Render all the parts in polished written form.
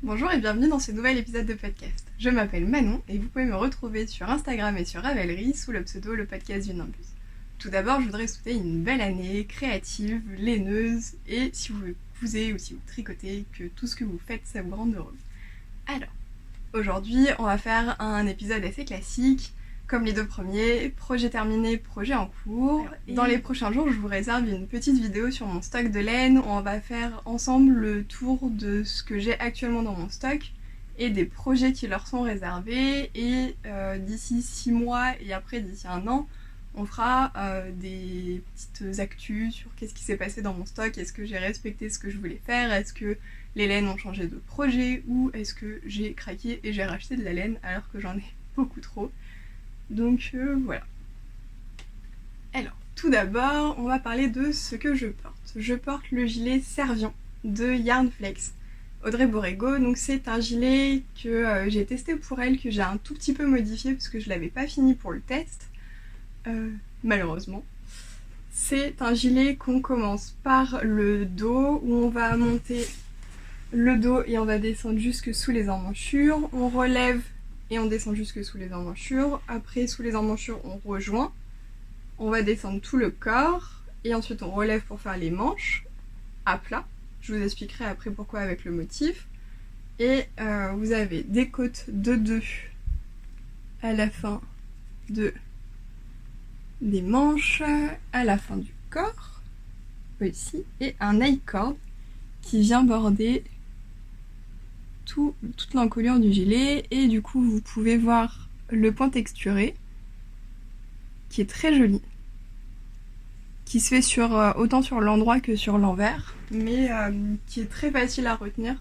Bonjour et bienvenue dans ce nouvel épisode de podcast. Je m'appelle Manon et vous pouvez me retrouver sur Instagram et sur Ravelry sous le pseudo le podcast du Nimbus. Tout d'abord, je voudrais souhaiter une belle année créative, laineuse et si vous cousez ou si vous tricotez, que tout ce que vous faites, ça vous rende heureux. Alors, aujourd'hui, on va faire un épisode assez classique, comme les deux premiers, projet terminé, projet en cours. Dans les prochains jours, je vous réserve une petite vidéo sur mon stock de laine où on va faire ensemble le tour de ce que j'ai actuellement dans mon stock et des projets qui leur sont réservés. Et d'ici 6 mois et après d'ici 1 an, on fera des petites actus sur qu'est-ce qui s'est passé dans mon stock, est-ce que j'ai respecté ce que je voulais faire, est-ce que les laines ont changé de projet ou est-ce que j'ai craqué et j'ai racheté de la laine alors que j'en ai beaucoup trop. Donc voilà. Alors, tout d'abord, on va parler de ce que je porte. Je porte le gilet Servian de Yarnflex. Audrey Borrego, donc c'est un gilet que j'ai testé pour elle, que j'ai un tout petit peu modifié parce que je l'avais pas fini pour le test, malheureusement. C'est un gilet qu'on commence par le dos, où on va monter le dos et on va descendre jusque sous les emmanchures. On relève et on descend jusque sous les emmanchures. Après, sous les emmanchures, on rejoint. On va descendre tout le corps et ensuite on relève pour faire les manches à plat. Je vous expliquerai après pourquoi avec le motif. Et vous avez des côtes de 2 à la fin des manches, à la fin du corps aussi, et un I-cord qui vient border toute l'encolure du gilet. Et du coup vous pouvez voir le point texturé qui est très joli, qui se fait autant sur l'endroit que sur l'envers, mais qui est très facile à retenir.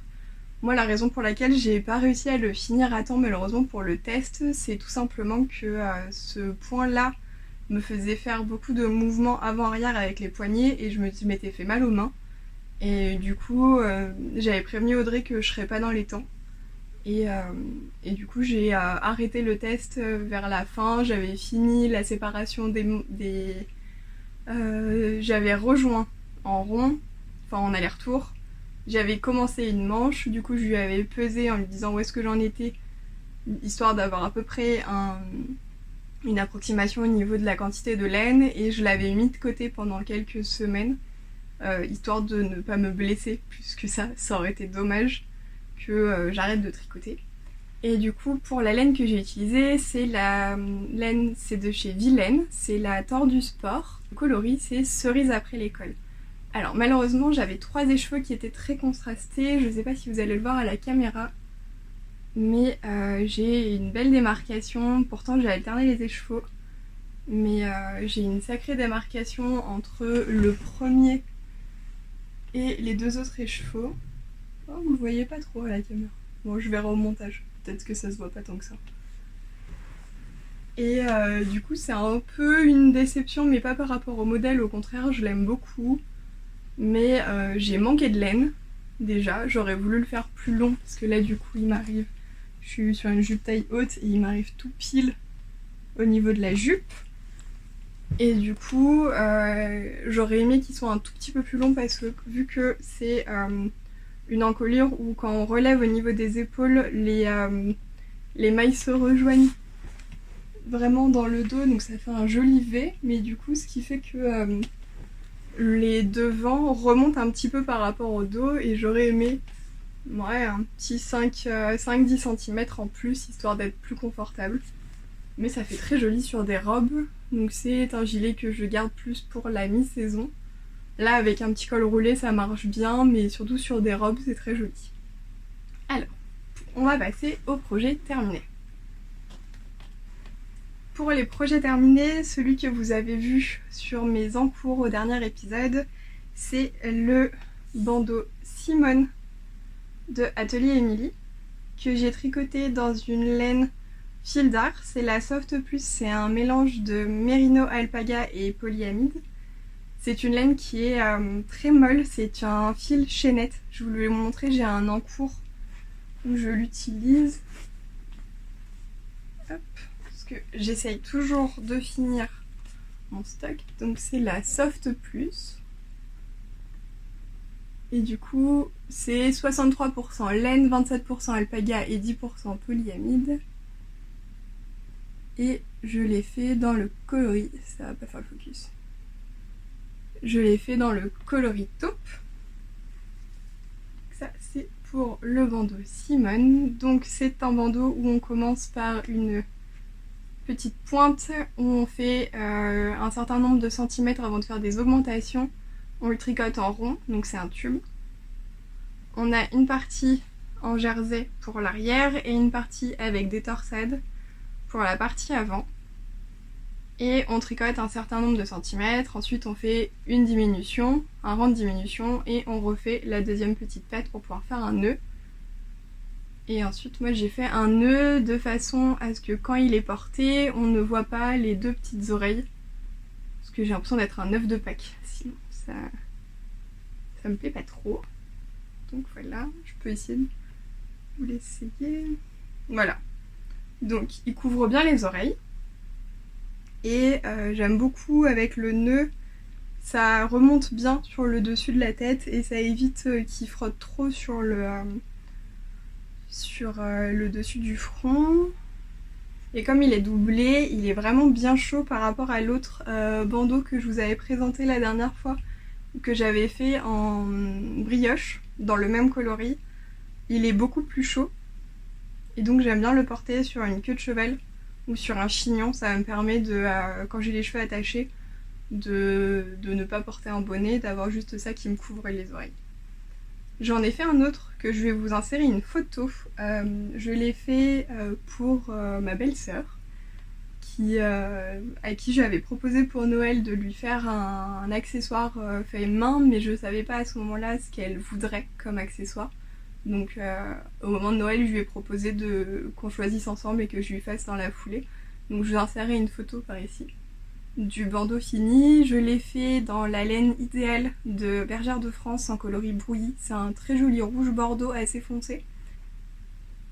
Moi, la raison pour laquelle j'ai pas réussi à le finir à temps malheureusement pour le test, c'est tout simplement que ce point-là me faisait faire beaucoup de mouvements avant-arrière avec les poignets et je m'étais fait mal aux mains. Et du coup, j'avais prévenu Audrey que je serais pas dans les temps. Et du coup, j'ai arrêté le test vers la fin. J'avais fini la séparation j'avais rejoint en rond, enfin en aller-retour. J'avais commencé une manche, du coup je lui avais pesé en lui disant où est-ce que j'en étais, histoire d'avoir à peu près une approximation au niveau de la quantité de laine, et je l'avais mis de côté pendant quelques semaines, histoire de ne pas me blesser plus que ça aurait été dommage que j'arrête de tricoter. Et du coup, pour la laine que j'ai utilisée, c'est la laine, c'est de chez Vilaine, c'est la Tordu Sport. Le coloris, c'est cerise après l'école. Alors malheureusement, j'avais 3 écheveaux qui étaient très contrastés. Je sais pas si vous allez le voir à la caméra, mais j'ai une belle démarcation. Pourtant, j'ai alterné les écheveaux, mais j'ai une sacrée démarcation entre le premier et les 2 autres écheveaux. Oh, vous le voyez pas trop à la caméra. Bon, je verrai au montage. Peut-être que ça se voit pas tant que ça. Et du coup, c'est un peu une déception, mais pas par rapport au modèle. Au contraire, je l'aime beaucoup. Mais j'ai manqué de laine, déjà. J'aurais voulu le faire plus long, parce que là, du coup, il m'arrive... Je suis sur une jupe taille haute et il m'arrive tout pile au niveau de la jupe. Et du coup, j'aurais aimé qu'il soit un tout petit peu plus long, parce que vu que c'est une encolure où quand on relève au niveau des épaules, les mailles se rejoignent vraiment dans le dos, donc ça fait un joli V, mais du coup ce qui fait que les devants remontent un petit peu par rapport au dos, et j'aurais aimé un petit 5-10 cm en plus, histoire d'être plus confortable. Mais ça fait très joli sur des robes, donc c'est un gilet que je garde plus pour la mi-saison. Là, avec un petit col roulé, ça marche bien, mais surtout sur des robes, c'est très joli. Alors, on va passer au projet terminé. Pour les projets terminés, celui que vous avez vu sur mes encours au dernier épisode, c'est le bandeau Simone de Atelier Émilie, que j'ai tricoté dans une laine fil d'art. C'est la Soft Plus, c'est un mélange de mérino, alpaga et polyamide. C'est une laine qui est très molle, c'est un fil chaînette. Je vous l'ai montré, j'ai un encours où je l'utilise. Hop, parce que j'essaye toujours de finir mon stock. Donc c'est la Soft Plus. Et du coup, c'est 63% laine, 27% alpaga et 10% polyamide. Et je l'ai fait dans le coloris, ça va pas faire le focus. Je l'ai fait dans le coloris taupe. Ça, c'est pour le bandeau Simone. Donc c'est un bandeau où on commence par une petite pointe, où on fait un certain nombre de centimètres avant de faire des augmentations. On le tricote en rond, donc c'est un tube. On a une partie en jersey pour l'arrière et une partie avec des torsades pour la partie avant. Et on tricote un certain nombre de centimètres, ensuite on fait une diminution, un rang de diminution, et on refait la deuxième petite patte pour pouvoir faire un nœud. Et ensuite moi j'ai fait un nœud de façon à ce que quand il est porté, on ne voit pas les deux petites oreilles. Parce que j'ai l'impression d'être un œuf de Pâques, sinon ça me plaît pas trop. Donc voilà, je peux essayer de vous l'essayer. Voilà. Donc il couvre bien les oreilles. Et j'aime beaucoup avec le nœud, ça remonte bien sur le dessus de la tête et ça évite qu'il frotte trop sur le dessus du front. Et comme il est doublé, il est vraiment bien chaud par rapport à l'autre bandeau que je vous avais présenté la dernière fois, que j'avais fait en brioche, dans le même coloris. Il est beaucoup plus chaud et donc j'aime bien le porter sur une queue de cheval ou sur un chignon. Ça me permet de, quand j'ai les cheveux attachés, de ne pas porter un bonnet, d'avoir juste ça qui me couvre les oreilles. J'en ai fait un autre que je vais vous insérer une photo. Je l'ai fait pour ma belle-sœur à qui j'avais proposé pour Noël de lui faire un accessoire fait main, mais je savais pas à ce moment-là ce qu'elle voudrait comme accessoire. Donc au moment de Noël, je lui ai proposé qu'on choisisse ensemble et que je lui fasse dans la foulée. Donc je vous insérerai une photo par ici du bandeau fini. Je l'ai fait dans la laine idéale de Bergère de France en coloris brouillis. C'est un très joli rouge bordeaux assez foncé.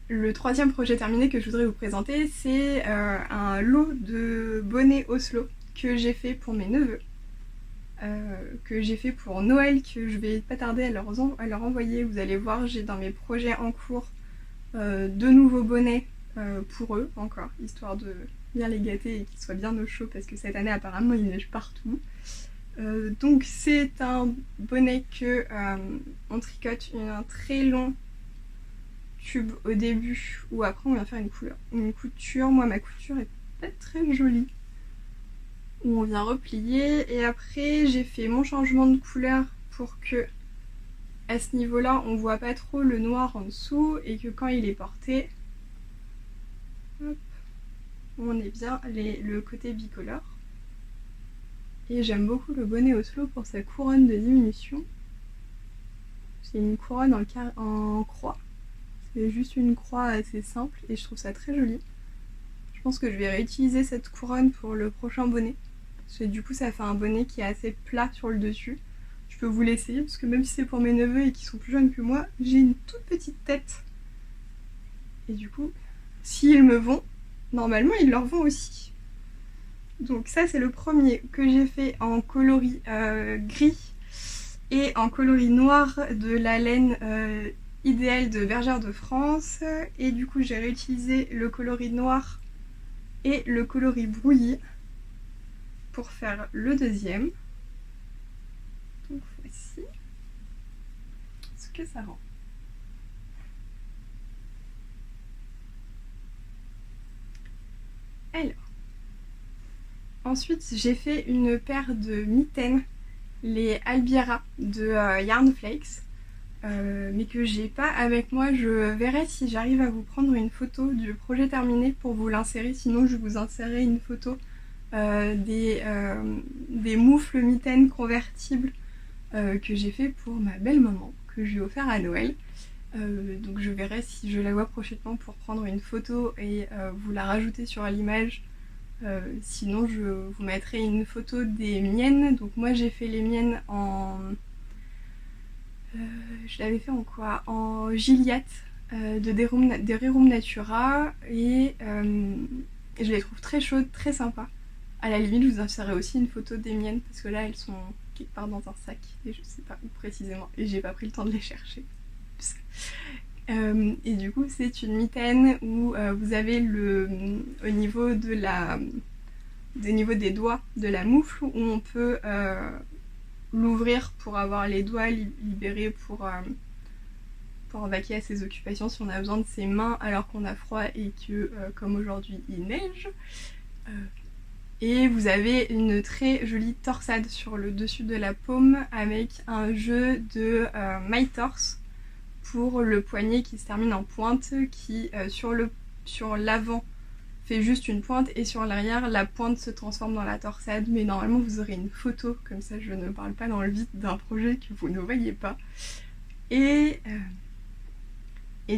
Le troisième projet terminé que je voudrais vous présenter, c'est un lot de bonnets Oslo que j'ai fait pour mes neveux. Que j'ai fait pour Noël, que je vais pas tarder à leur envoyer. Vous allez voir, j'ai dans mes projets en cours deux nouveaux bonnets pour eux encore, histoire de bien les gâter et qu'ils soient bien au chaud parce que cette année apparemment il neige partout. Donc c'est un bonnet que on tricote un très long tube au début ou après on vient faire une couture. Moi ma couture est pas très jolie, où on vient replier, et après j'ai fait mon changement de couleur pour que à ce niveau là on voit pas trop le noir en dessous et que quand il est porté, hop, on est bien le côté bicolore. Et j'aime beaucoup le bonnet Oslo pour sa couronne de diminution. C'est une couronne en croix. C'est juste une croix assez simple et je trouve ça très joli. Je pense que je vais réutiliser cette couronne pour le prochain bonnet. Parce que du coup ça fait un bonnet qui est assez plat sur le dessus. Je peux vous l'essayer parce que même si c'est pour mes neveux et qui sont plus jeunes que moi, j'ai une toute petite tête. Et du coup, s'ils me vont, normalement ils leur vont aussi. Donc ça c'est le premier que j'ai fait en coloris gris et en coloris noir de la laine idéale de Bergère de France. Et du coup j'ai réutilisé le coloris noir et le coloris brouillis pour faire le deuxième. Donc voici ce que ça rend. Alors, ensuite j'ai fait une paire de mitaines, les Albira de Yarn Flakes, mais que j'ai pas avec moi. Je verrai si j'arrive à vous prendre une photo du projet terminé pour vous l'insérer, sinon je vous insérerai une photo des moufles mitaines convertibles que j'ai fait pour ma belle maman, que je lui ai offert à Noël. Donc je verrai si je la vois prochainement pour prendre une photo et vous la rajouter sur l'image. Sinon je vous mettrai une photo des miennes. Donc moi j'ai fait les miennes en... je l'avais fait en quoi? En Gilliatt de Rerum Natura, et je les trouve très chaudes, très sympas. À la limite je vous insérerai aussi une photo des miennes parce que là elles sont quelque part dans un sac et je sais pas où précisément et j'ai pas pris le temps de les chercher. Et du coup c'est une mitaine où vous avez au niveau des doigts de la moufle où on peut l'ouvrir pour avoir les doigts libérés pour vaquer à ses occupations si on a besoin de ses mains alors qu'on a froid et que comme aujourd'hui il neige. Et vous avez une très jolie torsade sur le dessus de la paume avec un jeu de maille torse pour le poignet qui se termine en pointe qui sur l'avant fait juste une pointe et sur l'arrière la pointe se transforme dans la torsade, mais normalement vous aurez une photo, comme ça je ne parle pas dans le vide d'un projet que vous ne voyez pas. Et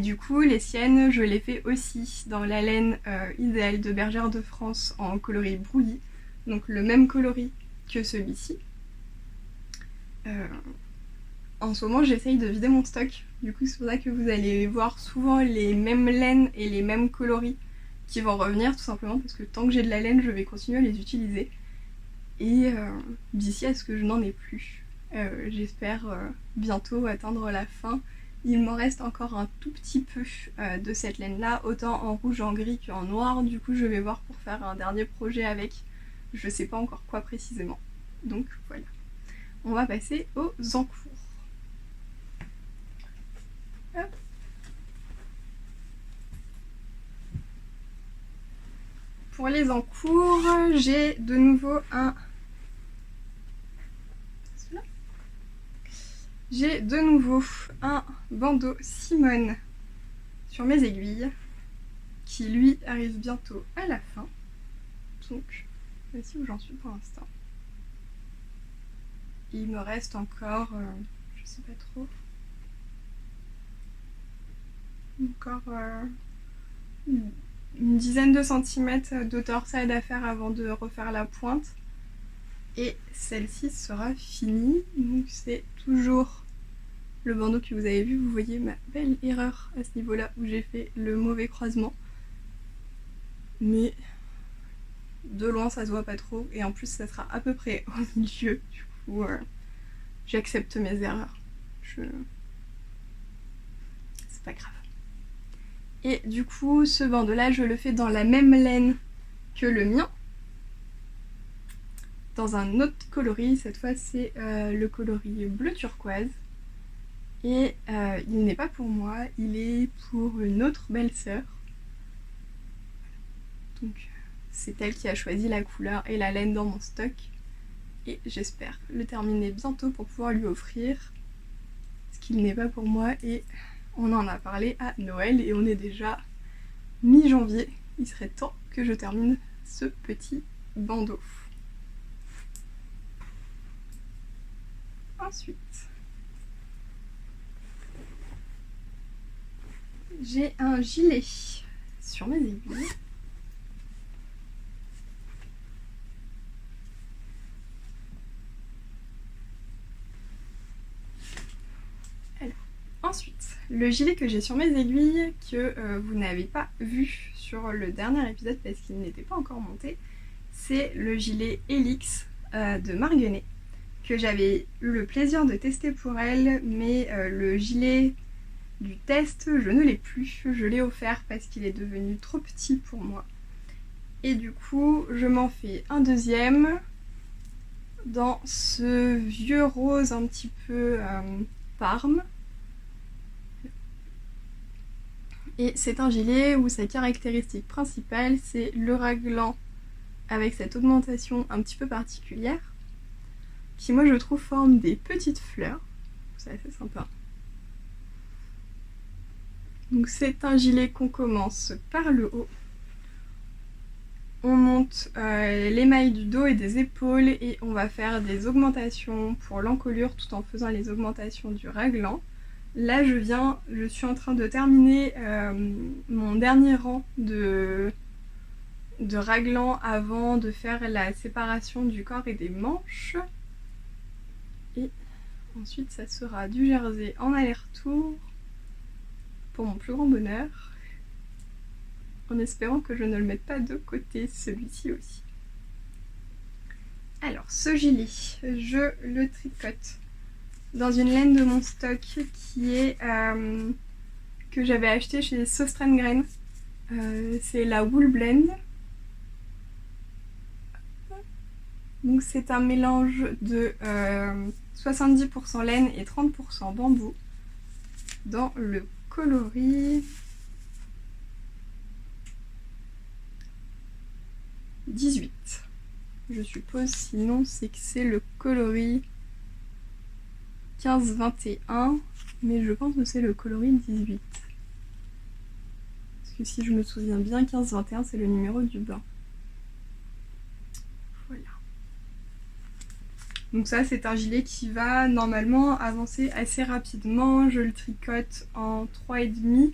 du coup les siennes je les fais aussi dans la laine idéale de Bergère de France en coloris brouillis, donc le même coloris que celui-ci. En ce moment j'essaye de vider mon stock, du coup c'est pour ça que vous allez voir souvent les mêmes laines et les mêmes coloris qui vont revenir, tout simplement parce que tant que j'ai de la laine je vais continuer à les utiliser et d'ici à ce que je n'en ai plus. J'espère bientôt atteindre la fin. Il m'en reste encore un tout petit peu de cette laine là, autant en rouge, en gris qu'en noir, du coup je vais voir pour faire un dernier projet avec, je sais pas encore quoi précisément. Donc voilà, on va passer aux encours. Hop. Pour les encours, j'ai de nouveau un bandeau Simone sur mes aiguilles qui lui arrive bientôt à la fin. Donc voici où j'en suis pour l'instant. Il me reste encore, je sais pas trop, une dizaine de centimètres de torsade à faire avant de refaire la pointe. Et celle-ci sera finie. Donc c'est toujours le bandeau que vous avez vu. Vous voyez ma belle erreur à ce niveau-là où j'ai fait le mauvais croisement. Mais de loin ça se voit pas trop. Et en plus ça sera à peu près au milieu. Du coup j'accepte mes erreurs. C'est pas grave. Et du coup ce bandeau là je le fais dans la même laine que le mien, dans un autre coloris. Cette fois c'est le coloris bleu turquoise et il n'est pas pour moi, il est pour une autre belle-sœur. Donc c'est elle qui a choisi la couleur et la laine dans mon stock et j'espère le terminer bientôt pour pouvoir lui offrir, ce qu'il n'est pas pour moi. Et on en a parlé à Noël et on est déjà mi-janvier. Il serait temps que je termine ce petit bandeau. Ensuite, j'ai un gilet sur mes aiguilles. Ensuite, le gilet que j'ai sur mes aiguilles, que vous n'avez pas vu sur le dernier épisode parce qu'il n'était pas encore monté, c'est le gilet Helix de Marguenet, que j'avais eu le plaisir de tester pour elle, mais le gilet du test, je ne l'ai plus, je l'ai offert parce qu'il est devenu trop petit pour moi. Et du coup, je m'en fais un deuxième dans ce vieux rose un petit peu parme. Et c'est un gilet où sa caractéristique principale, c'est le raglan avec cette augmentation un petit peu particulière, qui moi je trouve forme des petites fleurs. C'est assez sympa. Donc c'est un gilet qu'on commence par le haut. On monte les mailles du dos et des épaules et on va faire des augmentations pour l'encolure tout en faisant les augmentations du raglan. Là je suis en train de terminer mon dernier rang de raglan avant de faire la séparation du corps et des manches. Et ensuite ça sera du jersey en aller-retour pour mon plus grand bonheur, en espérant que je ne le mette pas de côté celui-ci aussi. Alors, ce gilet, je le tricote dans une laine de mon stock qui est que j'avais acheté chez Sostran Grain. C'est la Wool Blend. Donc c'est un mélange de 70% laine et 30% bambou dans le coloris 18. Je suppose, sinon c'est que c'est le coloris 15-21, mais je pense que c'est le coloris 18. Parce que si je me souviens bien, 15-21 c'est le numéro du bain. Voilà. Donc ça c'est un gilet qui va normalement avancer assez rapidement. Je le tricote en 3,5.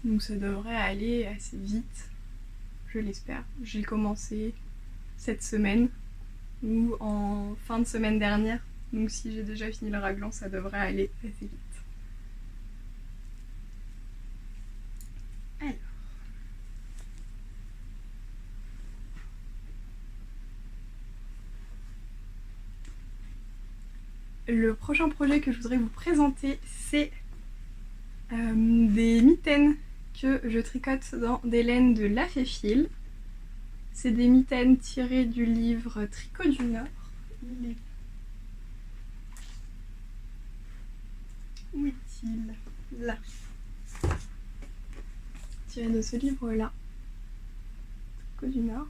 Donc ça devrait aller assez vite. Je l'espère. J'ai commencé cette semaine ou en fin de semaine dernière. Donc si j'ai déjà fini le raglan, ça devrait aller assez vite. Alors. Le prochain projet que je voudrais vous présenter, c'est des mitaines que je tricote dans des laines de La Féfile. C'est des mitaines tirées du livre Tricot du Nord. Où est-il? Là. Tiré de ce livre-là. Tricot du Nord.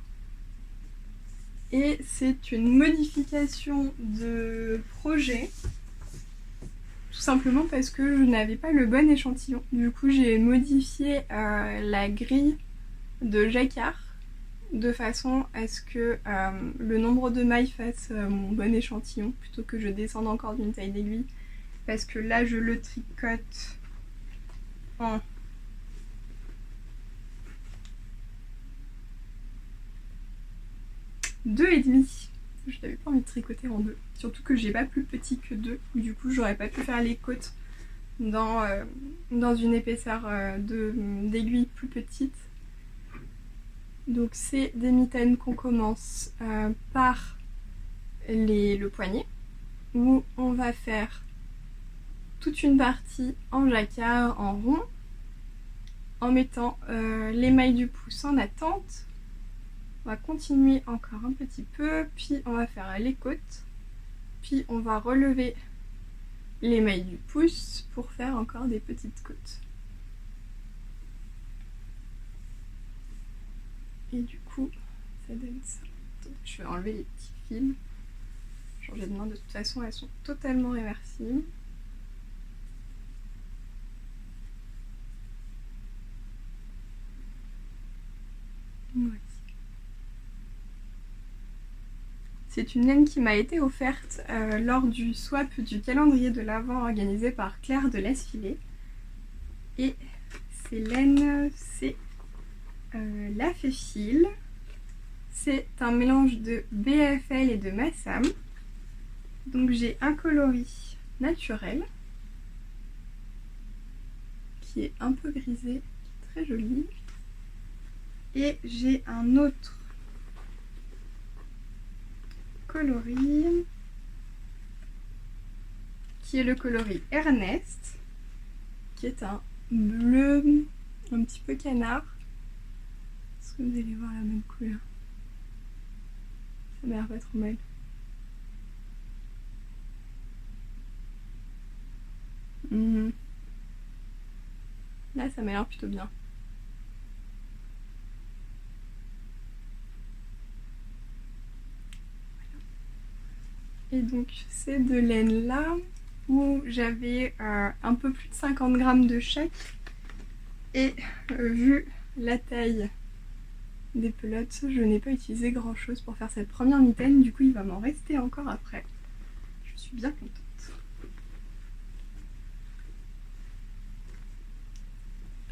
Et c'est une modification de projet. Tout simplement parce que je n'avais pas le bon échantillon. Du coup, j'ai modifié la grille de jacquard de façon à ce que le nombre de mailles fasse mon bon échantillon plutôt que je descende encore d'une taille d'aiguille. Parce que là, je le tricote en 2,5. Je n'avais pas envie de tricoter en 2. Surtout que j'ai pas plus petit que 2. Du coup, j'aurais pas pu faire les côtes dans une épaisseur d'aiguille plus petite. Donc c'est des mitaines qu'on commence par le poignet, où on va faire toute une partie en jacquard, en rond, en mettant les mailles du pouce en attente. On va continuer encore un petit peu, puis on va faire les côtes, puis on va relever les mailles du pouce pour faire encore des petites côtes. Et du coup, ça donne ça. Donc, je vais enlever les petits fils. Changer de main, de toute façon, elles sont totalement réversibles. Voici. C'est une laine qui m'a été offerte lors du swap du calendrier de l'Avent organisé par Claire de l'Esfilé. Et ces laines, c'est La Féfile. C'est un mélange de BFL et de Massam. Donc j'ai un coloris naturel qui est un peu grisé, qui est très joli. Et j'ai un autre coloris qui est le coloris Ernest, qui est un bleu un petit peu canard. Est-ce que vous allez voir la même couleur? Ça m'a l'air pas trop mal. Là ça m'a l'air plutôt bien. Et donc ces deux laines là où j'avais un peu plus de 50 grammes de chaque, et vu la taille des pelotes, je n'ai pas utilisé grand chose pour faire cette première mitaine, du coup il va m'en rester encore après. Je suis bien contente.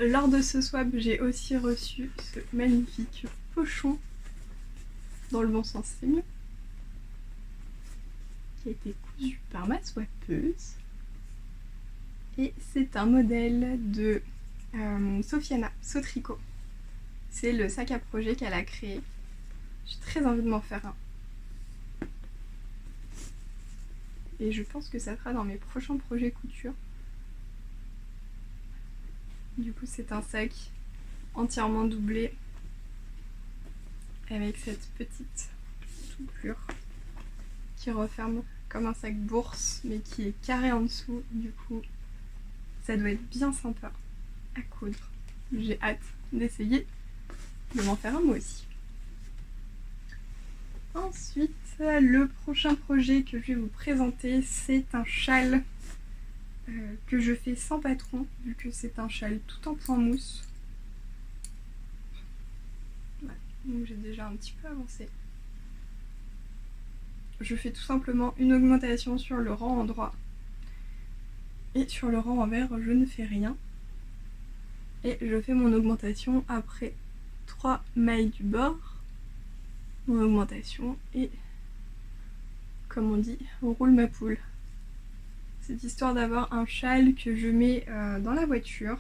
Lors de ce swap, j'ai aussi reçu ce magnifique pochon, dans le bon sens c'est mieux, qui a été cousu par ma swappeuse. Et c'est un modèle de Sofiana Sautricot. C'est le sac à projet qu'elle a créé. J'ai très envie de m'en faire un. et je pense que ça sera dans mes prochains projets couture. Du coup c'est un sac entièrement doublé avec cette petite doublure qui referme comme un sac bourse mais qui est carré en dessous. Du coup ça doit être bien sympa à coudre. J'ai hâte d'essayer de m'en faire un moi aussi. Ensuite, le prochain projet que je vais vous présenter, c'est un châle que je fais sans patron, vu que c'est un châle tout en point mousse. Voilà, donc j'ai déjà un petit peu avancé. Je fais tout simplement une augmentation sur le rang endroit. Et sur le rang envers, je ne fais rien. Et je fais mon augmentation après 3 mailles du bord. Mon augmentation et, comme on dit, on roule ma poule. C'est histoire d'avoir un châle que je mets dans la voiture.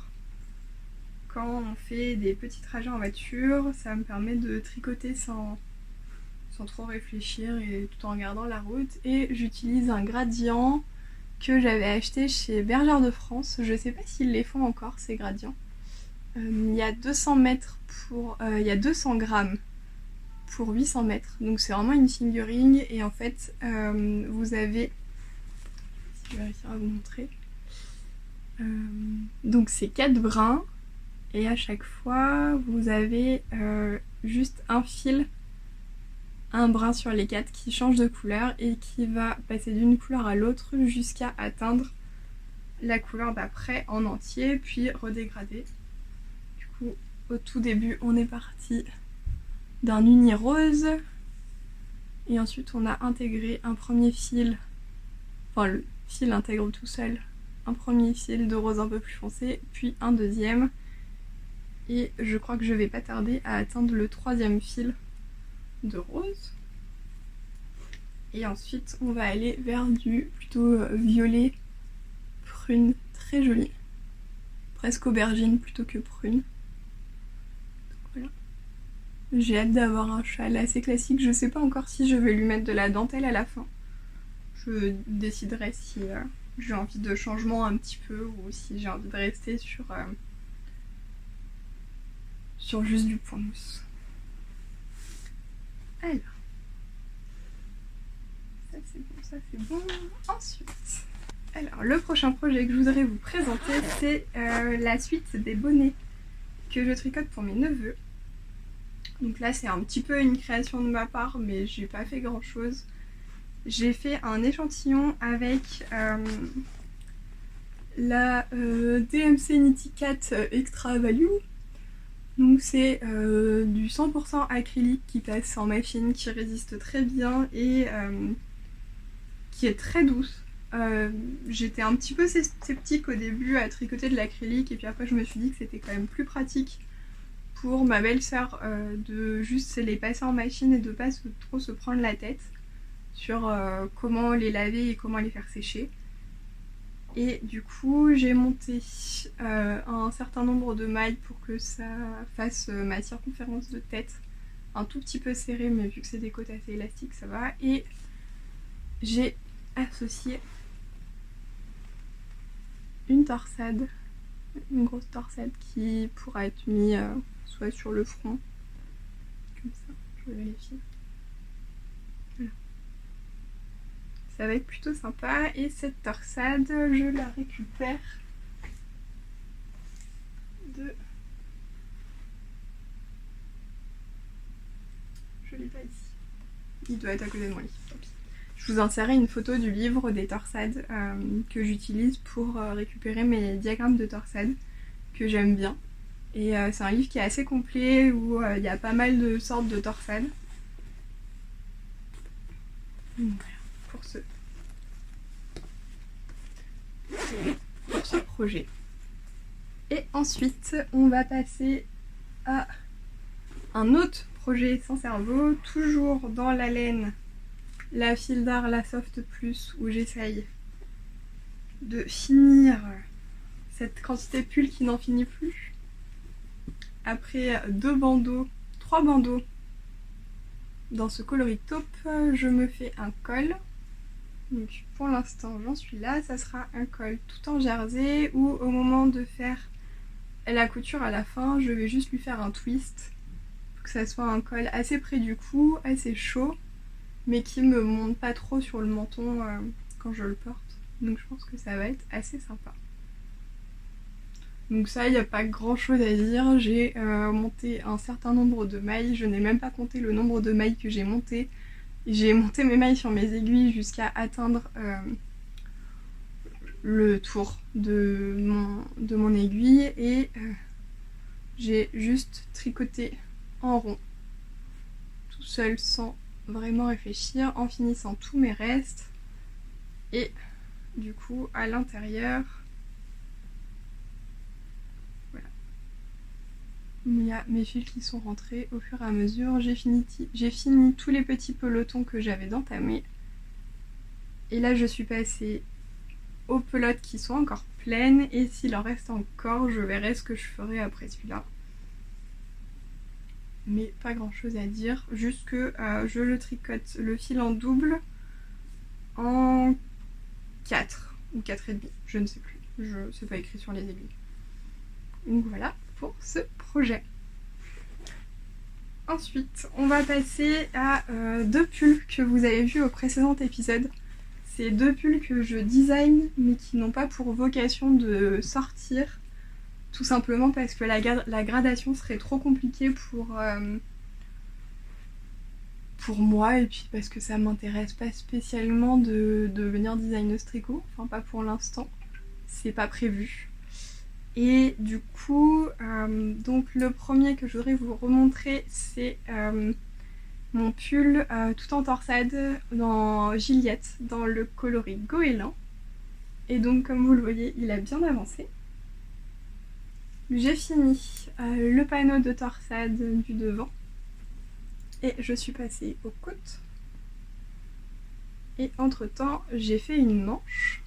Quand on fait des petits trajets en voiture, ça me permet de tricoter sans trop réfléchir et tout en regardant la route. Et j'utilise un gradient que j'avais acheté chez Bergère de France. Je sais pas s'ils les font encore ces gradients. Il y a 200 mètres pour... il y a 200 grammes pour 800 mètres. Donc c'est vraiment une fingering et en fait vous avez... Je vais réussir à vous montrer. Donc c'est 4 brins et à chaque fois vous avez juste un fil, un brin sur les 4 qui change de couleur et qui va passer d'une couleur à l'autre jusqu'à atteindre la couleur d'après en entier puis redégrader. Du coup au tout début on est parti d'un uni rose et ensuite on a intégré un premier fil, enfin le fil intègre tout seul un premier fil de rose un peu plus foncé puis un deuxième et je crois que je vais pas tarder à atteindre le 3e fil de rose et ensuite on va aller vers du plutôt violet prune très joli, presque aubergine plutôt que prune. J'ai hâte d'avoir un châle assez classique, je sais pas encore si je vais lui mettre de la dentelle à la fin. Je déciderai si j'ai envie de changement un petit peu ou si j'ai envie de rester sur juste du point mousse. Alors, ça c'est bon, ça c'est bon. Ensuite, alors le prochain projet que je voudrais vous présenter, c'est la suite des bonnets que je tricote pour mes neveux. Donc là c'est un petit peu une création de ma part mais j'ai pas fait grand chose. J'ai fait un échantillon avec la DMC Knitty Cat Extra Value. Donc c'est du 100% acrylique qui passe en machine, qui résiste très bien et qui est très douce. J'étais un petit peu sceptique au début à tricoter de l'acrylique et puis après je me suis dit que c'était quand même plus pratique pour ma belle-sœur de juste les passer en machine et de pas trop se prendre la tête sur comment les laver et comment les faire sécher. Et du coup j'ai monté un certain nombre de mailles pour que ça fasse ma circonférence de tête un tout petit peu serrée mais vu que c'est des côtes assez élastiques ça va. Et j'ai associé une torsade, une grosse torsade qui pourra être mise soit sur le front, comme ça, je vais vérifier. Voilà. Ça va être plutôt sympa et cette torsade, je la récupère de... Je l'ai pas ici. Il doit être à côté de moi, tant pis. Je vous insérerai une photo du livre des torsades que j'utilise pour récupérer mes diagrammes de torsades que j'aime bien. Et c'est un livre qui est assez complet où il y a pas mal de sortes de torsades. Voilà, pour ce projet. Et ensuite, on va passer à un autre projet sans cerveau, toujours dans la laine, la fil d'art, la soft plus, où j'essaye de finir cette quantité de pull qui n'en finit plus. Après 3 bandeaux dans ce coloris taupe, je me fais un col. Donc pour l'instant j'en suis là, ça sera un col tout en jersey où au moment de faire la couture à la fin, je vais juste lui faire un twist pour que ça soit un col assez près du cou, assez chaud, mais qui me monte pas trop sur le menton quand je le porte. Donc je pense que ça va être assez sympa. Donc ça, il n'y a pas grand chose à dire, j'ai monté un certain nombre de mailles, je n'ai même pas compté le nombre de mailles que j'ai monté. J'ai monté mes mailles sur mes aiguilles jusqu'à atteindre le tour de mon aiguille et j'ai juste tricoté en rond, tout seul sans vraiment réfléchir, en finissant tous mes restes. Et du coup, à l'intérieur, voilà, il y a mes fils qui sont rentrés au fur et à mesure. J'ai fini tous les petits pelotons que j'avais d'entamer. Et là, je suis passée aux pelotes qui sont encore pleines, et s'il en reste encore, je verrai ce que je ferai après celui-là. Mais pas grand chose à dire, juste que je le tricote le fil en double en 4 ou 4,5, je ne sais plus, c'est pas écrit sur les aiguilles. Donc voilà pour ce projet. Ensuite, on va passer à deux pulls que vous avez vus au précédent épisode. C'est deux pulls que je design mais qui n'ont pas pour vocation de sortir, tout simplement parce que la gradation serait trop compliquée pour moi, et puis parce que ça m'intéresse pas spécialement de devenir designeuse tricot, enfin pas pour l'instant, c'est pas prévu. Et du coup, donc le premier que je voudrais vous remontrer, c'est mon pull tout en torsade dans Gillette, dans le coloris goéland. Et donc comme vous le voyez, il a bien avancé. J'ai fini le panneau de torsade du devant. Et je suis passée aux côtes. Et entre temps, j'ai fait une manche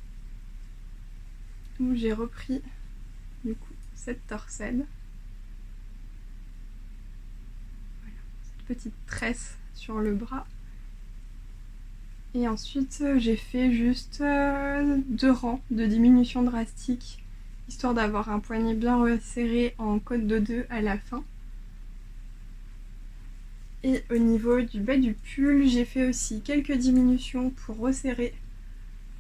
où j'ai repris du coup cette torsade. Voilà, cette petite tresse sur le bras. Et ensuite, j'ai fait juste 2 rangs de diminution drastique, histoire d'avoir un poignet bien resserré en côte de 2 à la fin. Et au niveau du bas du pull, j'ai fait aussi quelques diminutions pour resserrer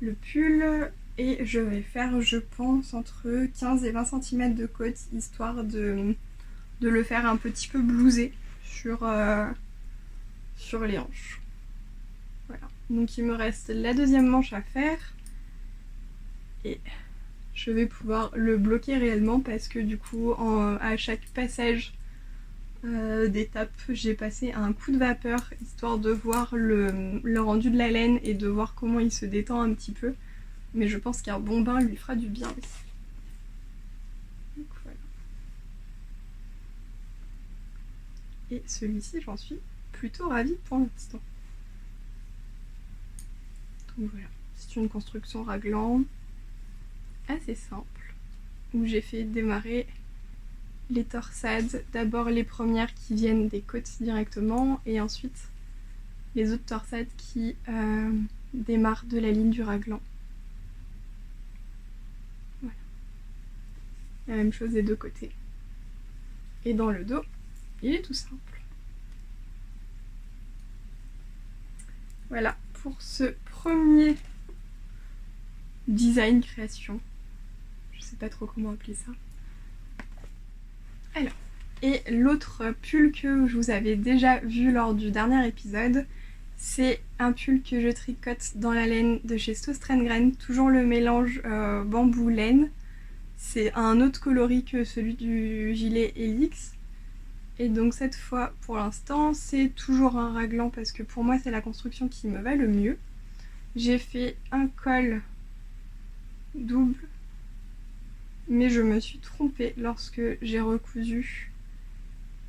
le pull. Et je vais faire, je pense, entre 15 et 20 cm de côte, histoire de le faire un petit peu blousé sur les hanches. Voilà. Donc il me reste la deuxième manche à faire. Et je vais pouvoir le bloquer réellement parce que du coup, à chaque passage d'étape, j'ai passé un coup de vapeur histoire de voir le rendu de la laine et de voir comment il se détend un petit peu, mais je pense qu'un bon bain lui fera du bien aussi. Donc voilà. Et celui-ci, j'en suis plutôt ravie pour l'instant. Donc voilà, c'est une construction raglan assez simple où j'ai fait démarrer les torsades, d'abord les premières qui viennent des côtes directement et ensuite les autres torsades qui démarrent de la ligne du raglan. Voilà. La même chose des deux côtés. Et dans le dos, il est tout simple. Voilà pour ce premier design création. Je sais pas trop comment appeler ça. Alors, et l'autre pull que je vous avais déjà vu lors du dernier épisode, c'est un pull que je tricote dans la laine de chez Stostrengrain, toujours le mélange bambou-laine. C'est un autre coloris que celui du gilet Helix. Et donc cette fois, pour l'instant, c'est toujours un raglan parce que pour moi c'est la construction qui me va le mieux. J'ai fait un col double, mais je me suis trompée lorsque j'ai recousu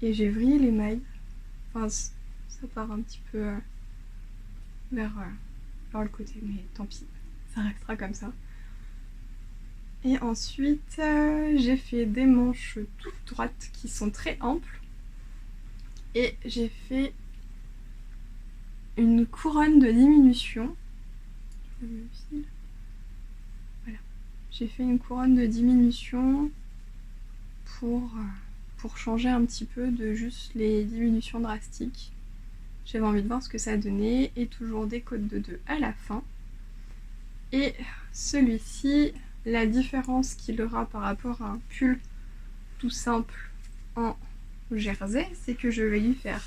et j'ai vrillé les mailles. Enfin, ça part un petit peu vers le côté, mais tant pis, ça restera comme ça. Et ensuite, j'ai fait des manches toutes droites qui sont très amples. Et j'ai fait une couronne de diminution. le fil. Voilà. J'ai fait une couronne de diminution pour changer un petit peu de juste les diminutions drastiques. J'avais envie de voir ce que ça donnait et toujours des côtes de 2 à la fin. Et celui-ci, la différence qu'il aura par rapport à un pull tout simple en jersey, c'est que je vais lui faire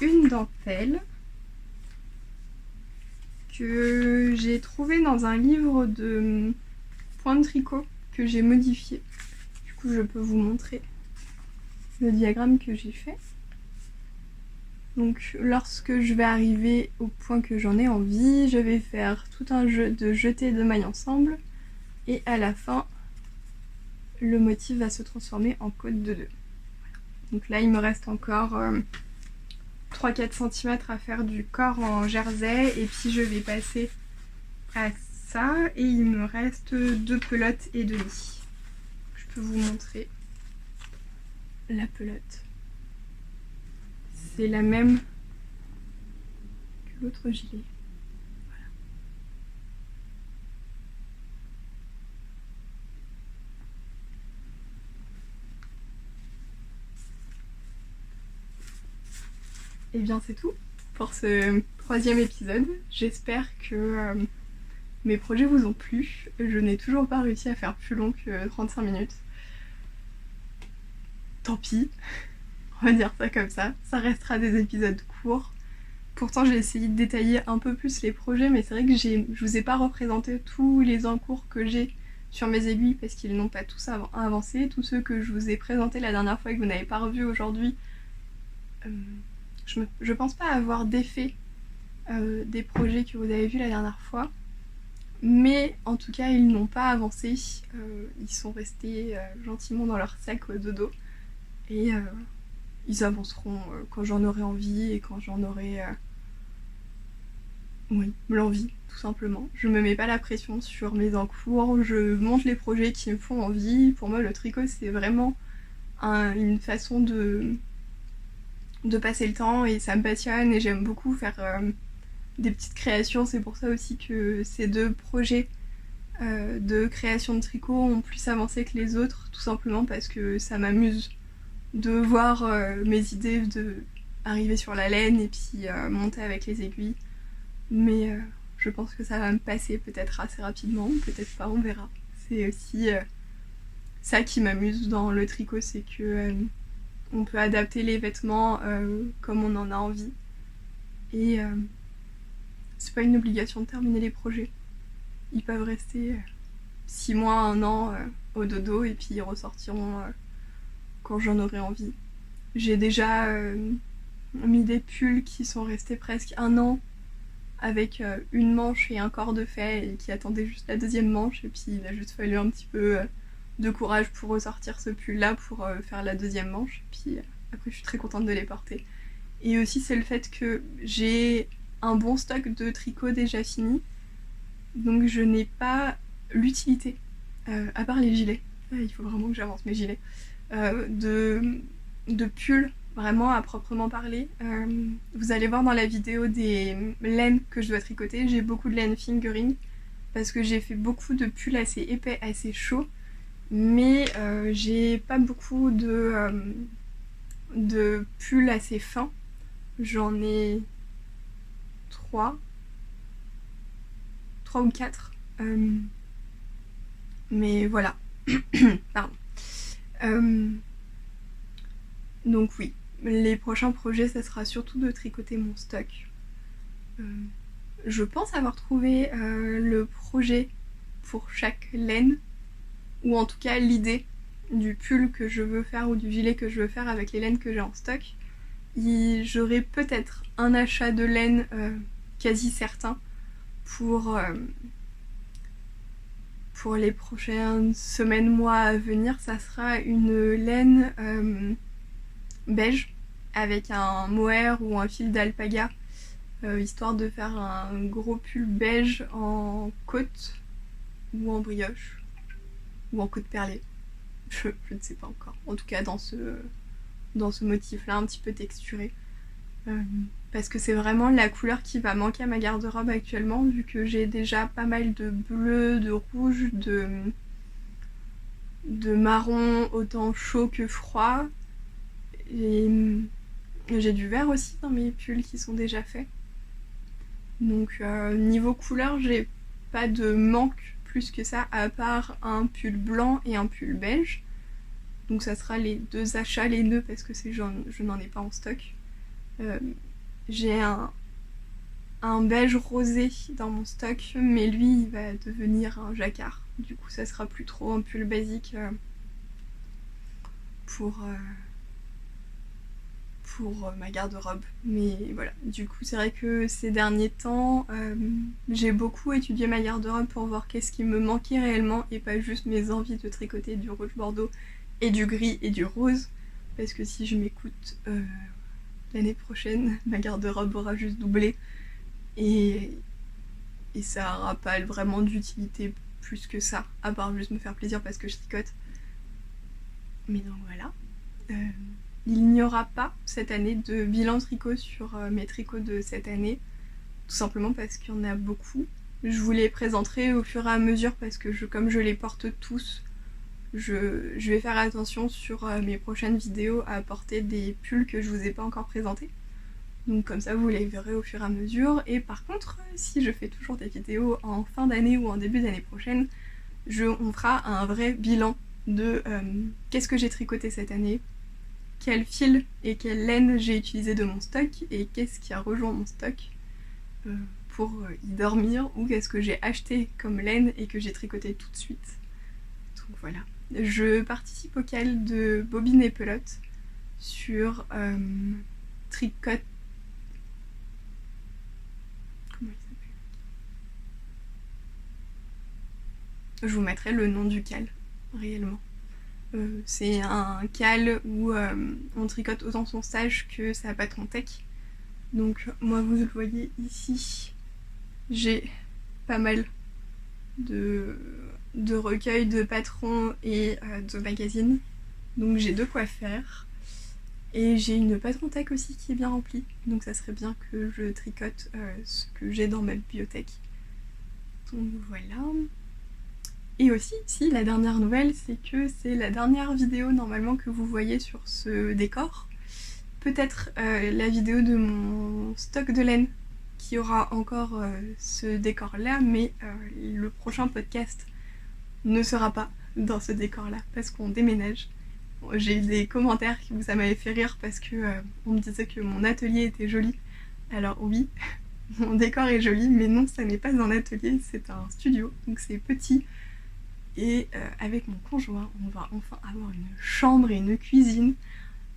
une dentelle que j'ai trouvé dans un livre de points de tricot que j'ai modifié. Du coup, je peux vous montrer le diagramme que j'ai fait. Donc lorsque je vais arriver au point que j'en ai envie, je vais faire tout un jeu de jetés de mailles ensemble et à la fin, le motif va se transformer en côte de 2. Voilà. Donc là, il me reste encore 3-4 cm à faire du corps en jersey et puis je vais passer à ça et il me reste 2 pelotes et demie. Je peux vous montrer la pelote. C'est la même que l'autre gilet. Voilà. Et bien c'est tout pour ce 3e épisode. J'espère que mes projets vous ont plu. Je n'ai toujours pas réussi à faire plus long que 35 minutes. Tant pis. On va dire ça comme ça. Ça restera des épisodes courts. Pourtant, j'ai essayé de détailler un peu plus les projets, mais c'est vrai que je vous ai pas représenté tous les encours que j'ai sur mes aiguilles parce qu'ils n'ont pas tous avancé. Tous ceux que je vous ai présentés la dernière fois et que vous n'avez pas revus aujourd'hui, je pense pas avoir d'effet des projets que vous avez vus la dernière fois. Mais en tout cas, ils n'ont pas avancé. Ils sont restés gentiment dans leur sac au dodo. Et ils avanceront quand j'en aurai envie et quand j'en aurai l'envie, tout simplement. Je me mets pas la pression sur mes encours, je monte les projets qui me font envie. Pour moi, le tricot, c'est vraiment une façon de passer le temps et ça me passionne et j'aime beaucoup faire des petites créations. C'est pour ça aussi que ces 2 projets de création de tricot ont plus avancé que les autres, tout simplement parce que ça m'amuse de voir mes idées arriver sur la laine et puis monter avec les aiguilles. Mais je pense que ça va me passer peut-être assez rapidement, peut-être pas, on verra. C'est aussi ça qui m'amuse dans le tricot, c'est que on peut adapter les vêtements comme on en a envie. Et c'est pas une obligation de terminer les projets. Ils peuvent rester 6 mois, 1 an au dodo et puis ils ressortiront quand j'en aurai envie. J'ai déjà mis des pulls qui sont restés presque 1 an avec une manche et un corps de fait et qui attendaient juste la 2e manche et puis il a juste fallu un petit peu de courage pour ressortir ce pull là pour faire la 2e manche et puis après je suis très contente de les porter. Et aussi c'est le fait que j'ai un bon stock de tricot déjà fini, donc je n'ai pas l'utilité, à part les gilets, il faut vraiment que j'avance mes gilets, de pulls vraiment à proprement parler. Vous allez voir dans la vidéo des laines que je dois tricoter, j'ai beaucoup de laine fingering parce que j'ai fait beaucoup de pulls assez épais, assez chauds, mais j'ai pas beaucoup de pulls assez fins. J'en ai 3 ou 4. Mais voilà. Pardon. Donc oui, les prochains projets, ça sera surtout de tricoter mon stock. Je pense avoir trouvé le projet pour chaque laine, ou en tout cas l'idée du pull que je veux faire ou du gilet que je veux faire avec les laines que j'ai en stock. J'aurai peut-être un achat de laine quasi certain pour les prochaines semaines, mois à venir. Ça sera une laine beige avec un mohair ou un fil d'alpaga, histoire de faire un gros pull beige en côte ou en brioche ou en côte perlée. Je ne sais pas encore. En tout cas dans ce motif là un petit peu texturé. parce que c'est vraiment la couleur qui va manquer à ma garde-robe actuellement, vu que j'ai déjà pas mal de bleu, de rouge, de marron, autant chaud que froid. Et j'ai du vert aussi dans mes pulls qui sont déjà faits. Donc niveau couleur, j'ai pas de manque plus que ça, à part un pull blanc et un pull beige. Donc ça sera les deux achats, les nœuds, parce que je n'en ai pas en stock. J'ai un beige rosé dans mon stock, mais lui il va devenir un jacquard. Du coup ça sera plus trop un pull basique pour ma garde-robe. Mais voilà, du coup c'est vrai que ces derniers temps, j'ai beaucoup étudié ma garde-robe pour voir qu'est-ce qui me manquait réellement et pas juste mes envies de tricoter du rouge bordeaux et du gris et du rose. Parce que si je m'écoute, l'année prochaine, ma garde-robe aura juste doublé et ça aura pas vraiment d'utilité plus que ça, à part juste me faire plaisir parce que je tricote. Mais donc voilà. Il n'y aura pas cette année de bilan tricot sur mes tricots de cette année, tout simplement parce qu'il y en a beaucoup. Je vous les présenterai au fur et à mesure parce que comme je les porte tous, je vais faire attention sur mes prochaines vidéos à porter des pulls que je vous ai pas encore présentés. Donc comme ça vous les verrez au fur et à mesure. Et par contre, si je fais toujours des vidéos en fin d'année ou en début d'année prochaine, on fera un vrai bilan de qu'est-ce que j'ai tricoté cette année, quel fil et quelle laine j'ai utilisé de mon stock et qu'est-ce qui a rejoint mon stock pour y dormir, ou qu'est-ce que j'ai acheté comme laine et que j'ai tricoté tout de suite. Donc voilà. Je participe au cal de Bobine et Pelote sur Tricot. Comment il s'appelle ? Je vous mettrai le nom du cal, réellement. C'est un cal où on tricote autant son stage que sa patron tech. Donc moi vous le voyez ici, j'ai pas mal de recueils de patrons et de magazines. Donc j'ai de quoi faire. Et j'ai une patron tech aussi qui est bien remplie. Donc ça serait bien que je tricote ce que j'ai dans ma bibliothèque. Donc voilà. Et aussi, si, la dernière nouvelle, c'est que c'est la dernière vidéo normalement que vous voyez sur ce décor. Peut-être la vidéo de mon stock de laine qui aura encore ce décor-là, mais le prochain podcast ne sera pas dans ce décor-là parce qu'on déménage. J'ai eu des commentaires qui ça m'avait fait rire parce que on me disait que mon atelier était joli. Alors oui, mon décor est joli, mais non, ça n'est pas un atelier, c'est un studio, donc c'est petit. Et avec mon conjoint, on va enfin avoir une chambre et une cuisine.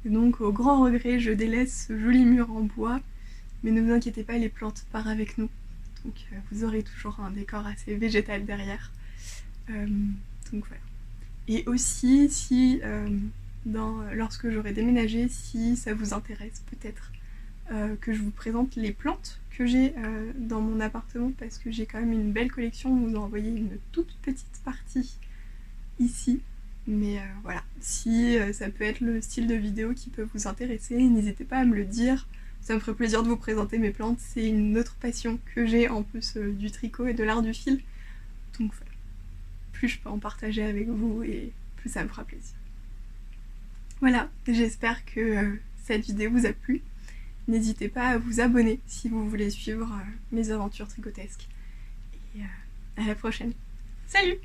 Et donc au grand regret, je délaisse ce joli mur en bois. Mais ne vous inquiétez pas, les plantes partent avec nous. Donc vous aurez toujours un décor assez végétal derrière. Donc voilà. Et aussi, si lorsque j'aurai déménagé, si ça vous intéresse peut-être que je vous présente les plantes que j'ai dans mon appartement, parce que j'ai quand même une belle collection. Je vous ai envoyé une toute petite partie ici, mais voilà, si ça peut être le style de vidéo qui peut vous intéresser, n'hésitez pas à me le dire. Ça me ferait plaisir de vous présenter mes plantes, c'est une autre passion que j'ai en plus du tricot et de l'art du fil. Donc voilà, plus je peux en partager avec vous et plus ça me fera plaisir. Voilà, j'espère que cette vidéo vous a plu. N'hésitez pas à vous abonner si vous voulez suivre mes aventures tricotesques. Et à la prochaine. Salut!